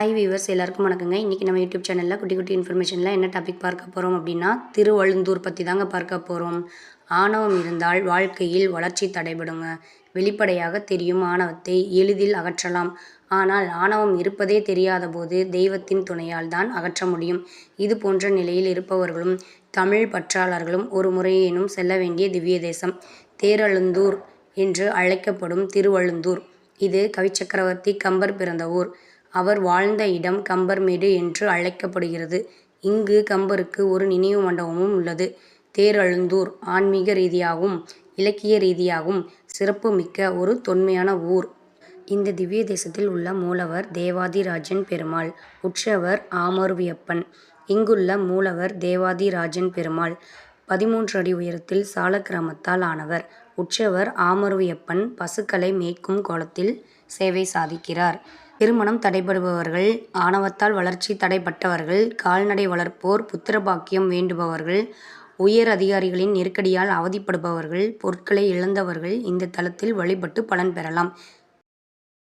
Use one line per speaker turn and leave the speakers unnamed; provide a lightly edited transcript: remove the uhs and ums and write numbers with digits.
Hi viewers, எல்லாருக்கும் வணக்கங்க. இன்றைக்கி நம்ம யூடியூப் சேனலில் குட்டி குட்டி இன்ஃபர்மேஷனில் என்ன டாபிக் பார்க்க போகிறோம் அப்படின்னா, திருவழுந்தூர் பற்றி தாங்க பார்க்க போகிறோம். ஆணவம் இருந்தால் வாழ்க்கையில் வளர்ச்சி தடைபடுங்க. வெளிப்படையாக தெரியும் ஆணவத்தை எளிதில் அகற்றலாம். ஆனால் ஆணவம் இருப்பதே தெரியாத போது தெய்வத்தின் துணையால் தான் அகற்ற முடியும். இது போன்ற நிலையில் இருப்பவர்களும் தமிழ் பற்றாளர்களும் ஒரு முறையேனும் செல்ல வேண்டிய திவ்ய தேசம் தேரழுந்தூர் என்று அழைக்கப்படும் திருவழுந்தூர். இது கவிச்சக்கரவர்த்தி கம்பர் பிறந்த ஊர். அவர் வாழ்ந்த இடம் கம்பர்மேடு என்று அழைக்கப்படுகிறது. இங்கு கம்பருக்கு ஒரு நினைவு மண்டபமும் உள்ளது. தேரழுந்தூர் ஆன்மீக ரீதியாகவும் இலக்கிய ரீதியாகவும் சிறப்புமிக்க ஒரு தொன்மையான ஊர். இந்த திவ்ய தேசத்தில் உள்ள மூலவர் தேவாதிராஜன் பெருமாள். உற்சவர் ஆமருவியப்பன். இங்குள்ள மூலவர் தேவாதிராஜன் பெருமாள் 13 அடி உயரத்தில் சாலக்கிராமத்தால் ஆனவர். உற்சவர் ஆமருவியப்பன் பசுக்களை மேய்க்கும் கோலத்தில் சேவை சாதிக்கிறார். திருமணம் தடைபடுபவர்கள், ஆணவத்தால் வளர்ச்சி தடைப்பட்டவர்கள், கால்நடை வளர்ப்போர், புத்திரபாக்கியம் வேண்டுபவர்கள், உயர் அதிகாரிகளின் நெருக்கடியால் அவதிப்படுபவர்கள், பொருட்களை இழந்தவர்கள் இந்த தலத்தில் வழிபட்டு பலன் பெறலாம்.